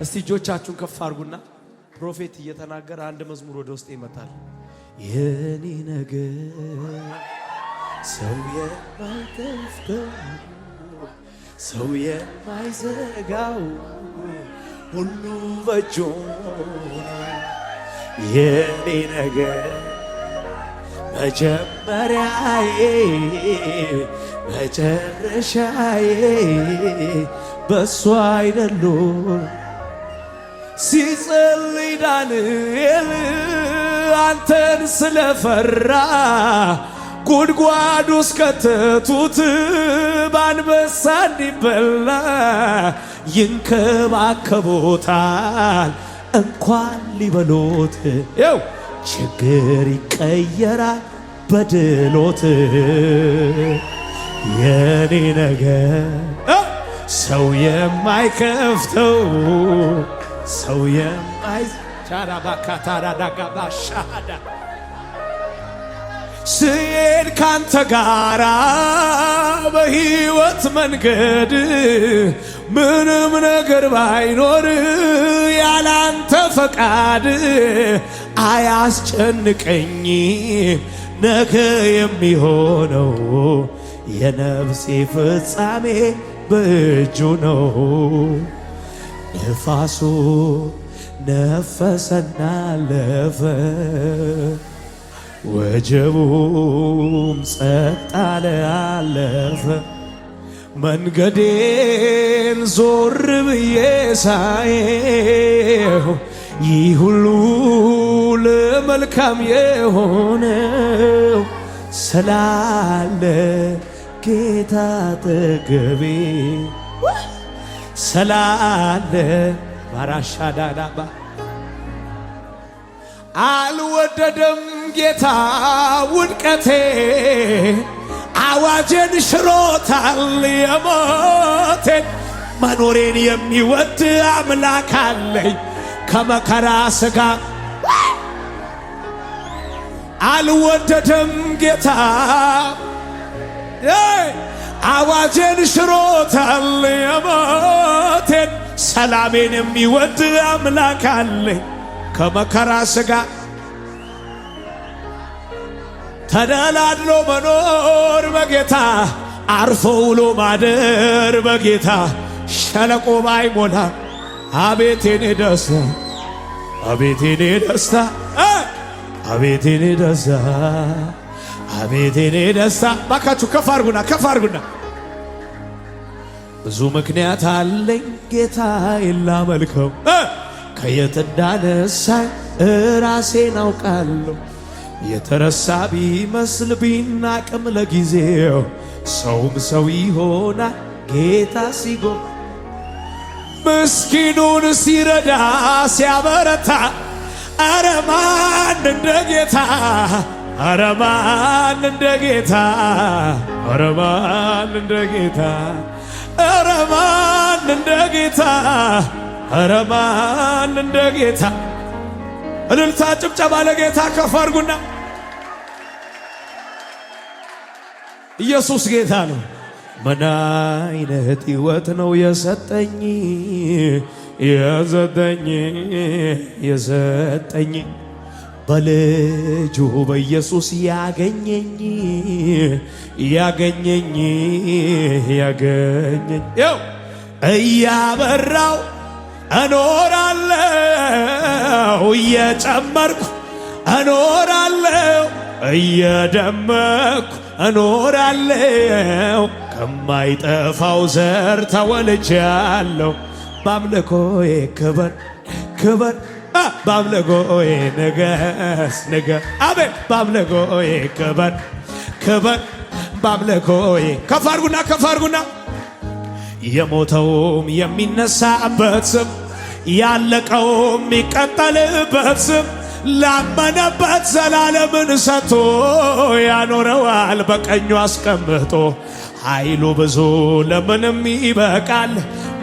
እስቲ እጆቻችሁን ከፍ አድርጉና ፕሮፌት እየተናገረ አንድ መዝሙር ወደ ውስጥ ይመጣል። የኔ ነገር ሰው የማይከፍተው ሰው የማይዘጋው ሁሉ በእጁ የኔ ነገር መጀመሪያዬ መጨረሻዬ በሱ አይደሉ ሲጸልይ ዳንኤል አንተን ስለፈራ ጉድጓድ ውስጥ ከተቱት በአንበሳ እንዲበላ ይንከባከቦታል እንኳን ሊበሎት ይው ችግር ይቀየራል በድሎት የኔ ነገር ሰው የማይከፍተው ሰው የማይቻራባካታራዳጋባሻዳ ስሄድ ካንተ ጋራ በሕይወት መንገድ ምንም ነገር ባይኖር ያላንተ ፈቃድ አያስጨንቀኝ ነገ የሚሆነው የነፍሴ ፍጻሜ በእጁ ነው። ነፋሱ ነፈሰና አለፈ ወጀቡም ጸጥ አለ አለፈ መንገዴን ዞር ብዬ ሳየው ይህ ሁሉ ለመልካም የሆነው ስላለ ጌታ አጠገቤ ስላለ ባራሻዳዳባ አልወደደም ጌታ ውድቀቴ አዋጄን ሽሮታል የሞቴን መኖሬን የሚወድ አምላክ አለኝ ከመከራ ሥጋ አልወደደም ጌታ አዋጄን ሽሮታል የሞቴን ሰላሜን የሚወድ አምላክ አለኝ ከመከራ ሥጋ ተደላድሎ መኖር በጌታ አርፎ ውሎ ማደር በጌታ ሸለቆ ባይሞላ አቤት የኔ ደስታ አቤት የኔ ደስታ አቤት የኔ ደስታ አቤት የኔ ደስታ ባካችሁ ከፍ አድርጉና ብዙ ምክንያት አለኝ ጌታዬን ላመልከው ከየት እንዳነሳኝ ራሴን አውቃለሁ የተረሳ ቢመስል ቢናቅም ለጊዜው ሰውም ሰው ይሆናል ጌታ ሲጎን ምስኪኑን ሲረዳ ሲያበረታ አረ ማን እንደ ጌታ አረ ማን እንደ ጌታ አረ ማን እንደ ጌታ አረ ማን እንደ ጌታ አረ ማን እንደ ጌታ እልልታ ጭብጨባ ለጌታ ከፍ አድርጉና ኢየሱስ ጌታ ነው። ምን አይነት ሕይወት ነው የሰጠኝ በልጁ በኢየሱስ ያገኘኝ ያው እያበራው እኖራለሁ እየጨመርኩ እኖራለሁ እየደመቅኩ እኖራለሁ ከማይጠፋው ዘር ተወልጃለሁ በአምልኮዬ ክበር በአምልኮዬ ንገስ አቤት በአምልኮዬ ክበር በአምልኮዬ ከፍ አድርጉና የሞተውም የሚነሳበት ስም ያለቀውም የሚቀጠልበት ስም ላመነበት ዘላለምን ሰጥቶ ያኖረዋል በቀኙ አስቀምጦ ኃይሉ ብዙ ለምንም ይበቃል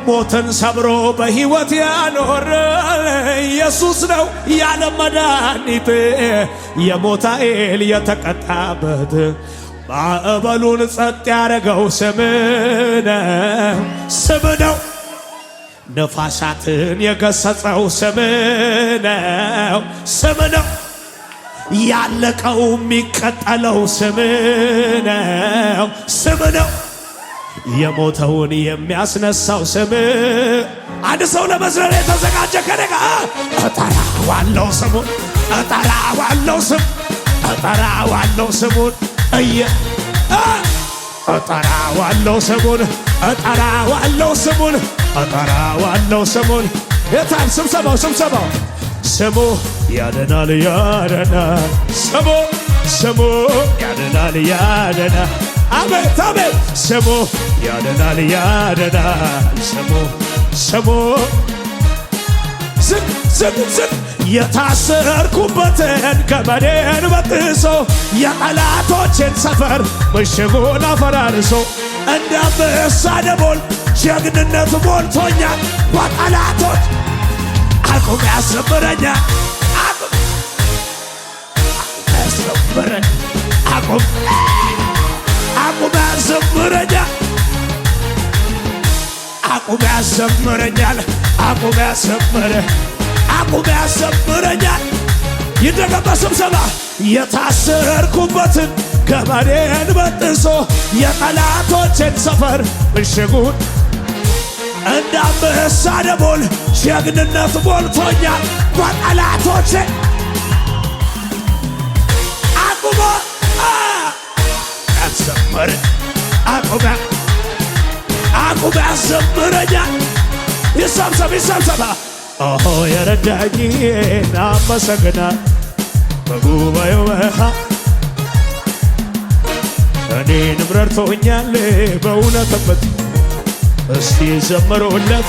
ሞትን ሰብሮ በሕይወት ያኖራል ኢየሱስ ነው ያለ መድኃኒት የሞት ኃይል የተቀጣበት ማዕበሉን ጸጥ ያረገው ስም ነው ነፋሳትን የገሰጸው ስም ነው፣ ስም ነው። ያለቀው የሚቀጠለው ስም ነው፣ ስም ነው። የሞተውን የሚያስነሳው ስም። አንድ ሰው ለመዝለል የተዘጋጀ ከደጋ እጠራዋለሁ ስሙን፣ እጠራዋለሁ ስም፣ እጠራዋለሁ ስሙን እጠራዋለሁ ስሙን፣ እጠራዋለሁ ስሙን፣ እጠራዋለሁ ስሙን። የታል ስብሰባው? ስብሰባው ስሙ ያድናል፣ ያድናል። ስሙ ስሙ ያድናል፣ ያድናል። አቤት አቤት ስሙ ያድናል፣ ያድናል። ስሙ ስሙ ዝቅ ዝቅ ዝቅ የታሰርኩበትን ገመዴን በጥሶ የጠላቶችን ሰፈር ምሽጉን አፈራርሶ እንደ አንበሳ ደቦል ጀግንነት ሞልቶኛል። በጠላቶች አቁም ያስብረኛል፣ አቁም ያስብረኝ፣ አቁም ያስብረኛል፣ አቁም ያስብረኛል፣ አቁም ያስብረኛል፣ አቁም ያስብረኛል። ይደገም በስብሰባ የታሰርኩበትን ገመዴን በጥሶ የጠላቶችን ሰፈር ምሽጉን እንደ አንበሳ ደቦል ጀግንነት ሞልቶኛል። በጠላቶቼ አቁሞ ያዘምር አቁሞ ያዘምረኛል። ይሰብሰብ ይሰብሰባ ኦሆ የረዳኝን አመሰግናል። በጉባኤው መሃል እኔንም ረድቶኛል በእውነትበት። እስቲ ዘምሩለት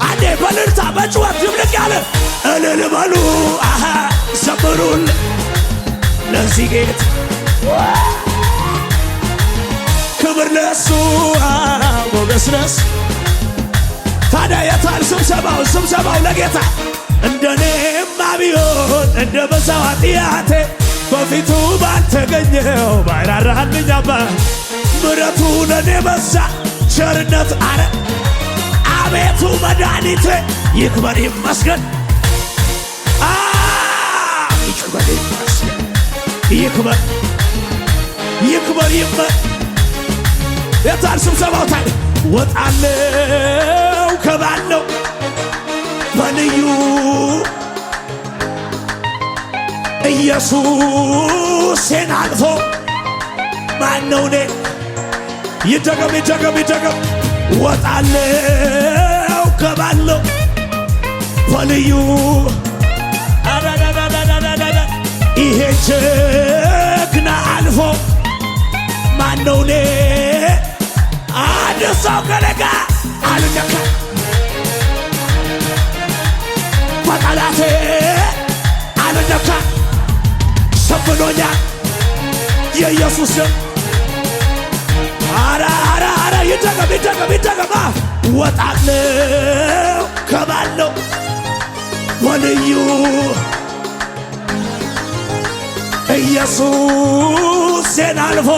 አንዴ በልልታ በጭዋት ድብልቅ ያለ እልል በሉ ዘምሩለት ለዚህ ጌታ ክብር ለሱ ሞገስ ለሱ። ታዲያ የታል ስብሰባው? ስብሰባው ለጌታ እንደኔማ ቢሆን እንደ በዛው ኃጢአቴ በፊቱ ባልተገኘው ባይራራልኝ አባት ምሕረቱ ለኔ በዛ ቸርነት አረ አቤቱ መድኃኒቴ ይክበር ይመስገን፣ ይክበር ይመስገን፣ ይክበር ይክበር ይመስገን። የታል ስብሰባው? ታዲያ ወጣለው ከባለው በልዩ ኢየሱስን አልፎ ማነው እኔ? ይደገም ይደገም ይደገም። ወጣለው ከባለው በልዩ ይሄ ጀግና አልፎ ማነው እኔ? አንድ ሰው ከለጋ አልነካ በጠላቴ አልነካ ሸፍኖኛል የኢየሱስ ደም። አረ አረ አረ ይደገም ይደገም ይደገም። ወጣለው ከባለው በልዩ ኢየሱስን አልፎ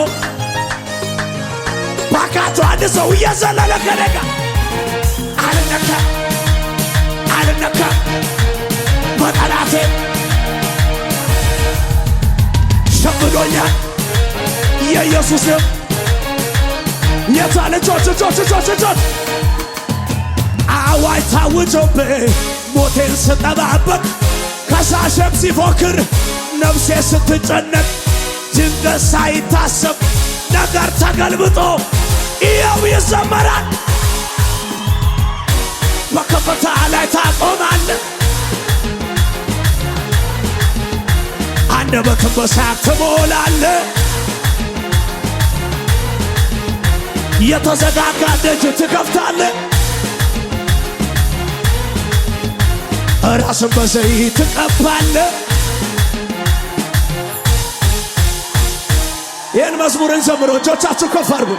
ባካቱ አንድ ሰው እየዘለለ ከደጋ አልነካ አልነካ በጠላቴ ሸፍኖኛል የኢየሱስ ደም። የታለ ጮች ጮች ጮች ጮች አዋጅ ታውጆብኝ ሞቴን ስጠባበቅ ከሳሸም ሲፎክር ነፍሴ ስትጨነቅ ድንገት ሳይታሰብ ነገር ተገልብጦ ይኸው ይዘመራል። በከፍታ ላይ ታቆማለህ፣ አንደበትም በሳቅ ትሞላለህ። የተዘጋጋ ደጅ ትከፍታለህ፣ ራስን በዘይት ትቀባለህ። ይህን መዝሙርን ዘምሮ እጆቻችሁ ከፍ አድርጉ።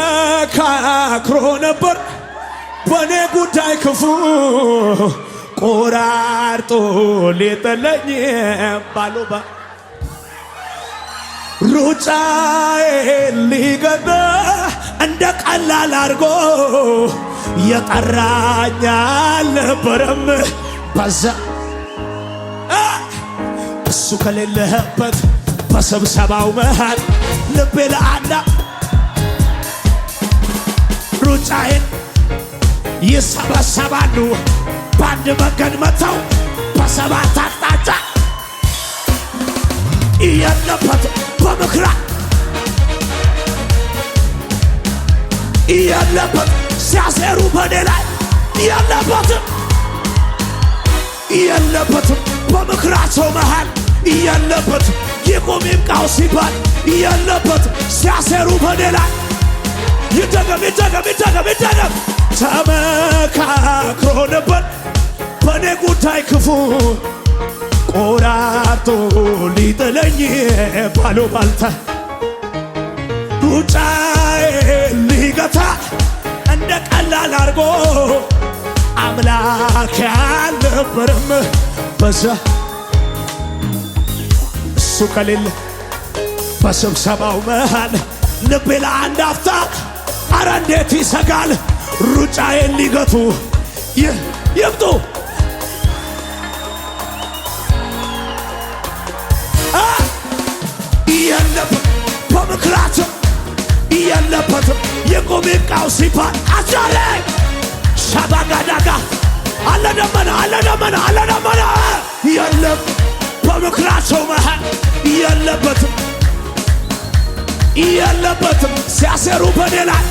ተመካክሮ ነበር በኔ ጉዳይ ክፉ ቆራርጦ ሊጥለኝ ባሉባ ሩጫዬ ሊገባ እንደ ቀላል አድርጎ የጠራኝ አልነበረም በዛ እሱ ከሌለህበት በስብሰባው መሃል ልቤ ለአንዳ ሩጫዬን ይሰበሰባሉ በአንድ መንገድ መጥተው በሰባት አቅጣጫ የለበት በምክራ የለበት ሲያሴሩ በኔ ላይ የለበትም በምክራቸው መሃል የለበትም ይቁም ይብቃው ሲባል የለበት ሲያሴሩ በኔ ላይ ይደገም ተመካክሮ ነበር በኔ ጉዳይ ክፉ ቆራርጦ ሊጥለኝ ባሉባልታ ሩጫዬ ሊገታ እንደ ቀላል አድርጎ አምላክ ያልነበረም በዛ እሱ ከሌለ በስብሰባው መሃል ልቤ ለአንድ አፍታ አረ እንዴት ይሰጋል ሩጫዬን ሊገቱ ይምጡ የለበት በምክራቸው የለበትም የቆሜ ቃው ሲባል አዛሬ ሻባጋዳጋ አለደመና የለም በምክራቸው መሃል የለበትም ሲያሴሩ በኔ ላይ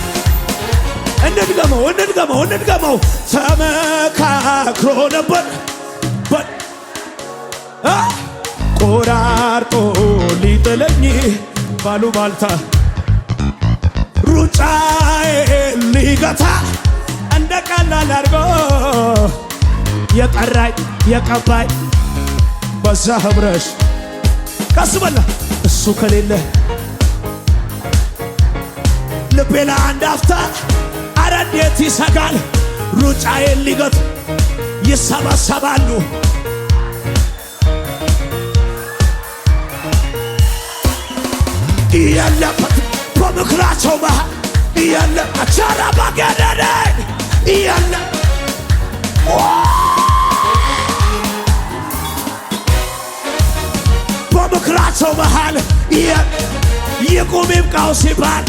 እንድገመው ተመካክሮ ነበር ቆራርጦ ሊጥለኝ ባሉባልታ ሩጫዬ ሊገታ እንደ ቀላል አድርጎ የጠራኝ የቀባኝ በዛ ህብረሽ ቀስ በላ እሱ ከሌለ ልቤ ለአንድ አፍታ አረ እንዴት ይሰጋል ሩጫዬን ሊገቱ ይሰበሰባሉ የለበት በምክራቸው መሃል አቻራ ባገደደ በምክራቸው መሃል ይቁም ይብቃው ሲባል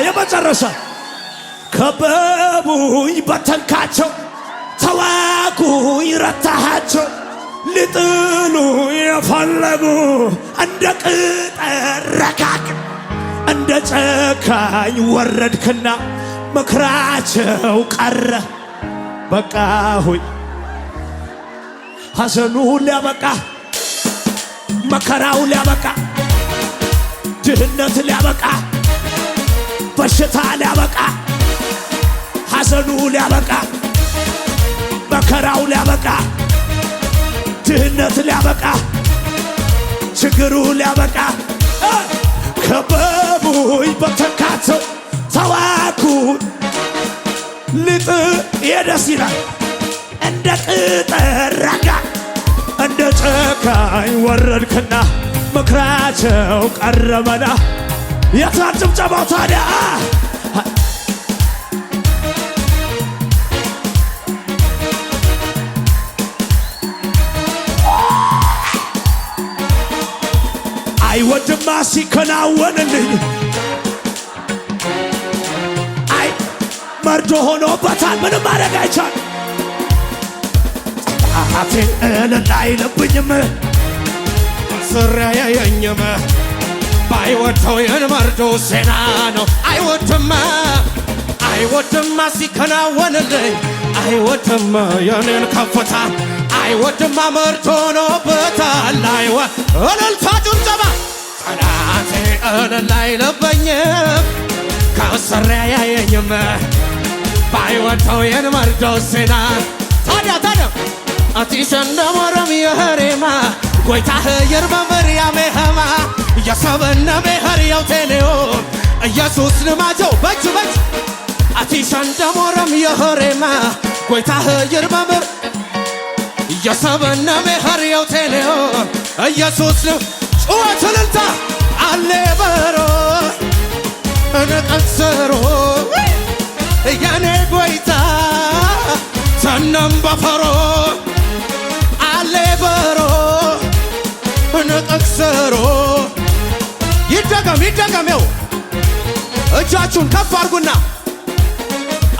የመጨረሻ ከበቡኝ በተንካቸው ተዋጉኝ ረታሃቸው ሊጥሉ የፈለጉ እንደ ቅጠል ረጋግ እንደ ጨካኝ ወረድክና ምክራቸው ቀረ በቃ ሆይ ሐዘኑ ሊያበቃ መከራው ሊያበቃ ድህነት ሊያበቃ በሽታ ሊያበቃ ሐዘኑ ሊያበቃ መከራው ሊያበቃ ድህነት ሊያበቃ ችግሩ ሊያበቃ ከበቡኝ በተካተው ተዋኩኝ ልጥ የደስ ይላል እንደ ቅጠል ረጋ እንደ ጨካኝ ወረድክና ምክራቸው ቀረበና የታን ጭብጨባው ታዲያ አይወድማ ሲከናወንልኝ አይ መርዶ ሆኖበታል ምንም ማድረግ አይቻል ጣቴ እልል አይልብኝም ስራዬ የኝም ባይወደው ይህን መርዶ ዜና ነው አይወድማ ሲከናወንልኝ አይወድማ የኔን ከፍታ አይወድማ መርዶ ሆኖበታል እልልታ ጭብጨባ ጠላቴ እልል አይልብኝም ከስራዬ የኝም ባይወደው ይህን መርዶ ዜና ታዲያ አቲሸንደሞረም የኸሬማ ጎይታህ ይርመምር ያሜኸማ የሰበነ ሜኸር የውቴኔዮ ኢየሱስ ልማጀው በጅ አቲሸንደሞረም የኸሬማ ጎይታህ ይርመምር የሰበነሜ ኸርየው ቴኔዮ ኢየሱስ ነው ጩኸት እልልታ አሌ በሮ ነቀሰሮ የኔ ጎይታ ሰነም በፈሮ አሌ በሮ ነቀሰሮ ይደገሜው እጃችሁን ከፍ አርጉና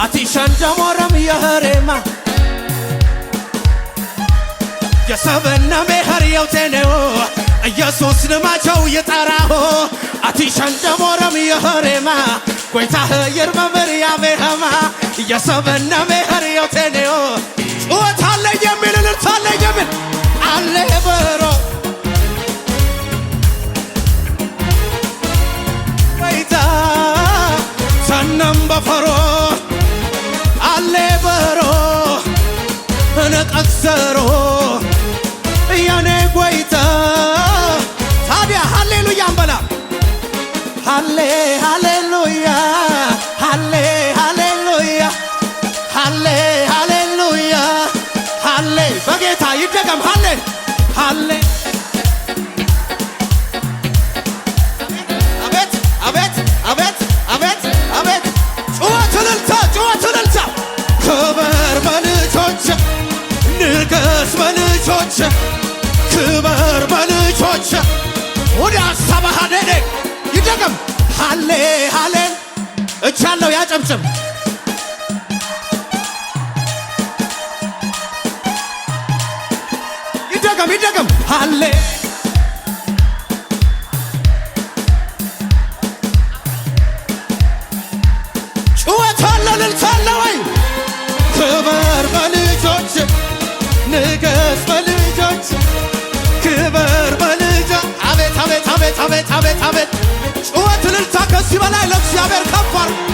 አቲሻን ደሞረም የኸሬማ የሰበነሜ ኸርየው ቴኔዮ ኢየሱስ ንማቸው ይጠራሆ አቲሻን ደሞረም የኸሬማ ጎይታህ ይርመምር ያቤኸማ የሰበነሜ ኸርየው ቴኔዮ ጩኸት አለኝ የሚል እልልታ አለኝ የሚል አሌ በሮ ጎይታ ሰነም በፈሮ አሌ በሮ ነቀሰሮ የኔ ጎይታ ታዲያ ሃሌሉያ አንበላ ሃሌ ሃሌሉያ ሃሌ ሃሌሉያ ሃሌ ሃሌሉያ ሃሌ በጌታ ይደገም ሃሌ ሃሌ አቤት አቤት አቤት አቤት አቤት ጩኸት እልልታ ክበር በልጆች ንገስ በልጆች ክበር በልጆች ወደ ሐሳብህ አደደ ይደገም ሃሌ ሃሌ እቻለው ያጨምጭም ይደገም ሃሌ ጩኸት አለ እልልታ አለ ወይ ክበር በልጆች ንገስ በልጆች ክበር በልጆች አቤት አቤት አቤት አቤት አቤት አቤት ጩኸት እልልታ ከዚህ በላይ ለእግዚአብሔር ከፍ አድርጉ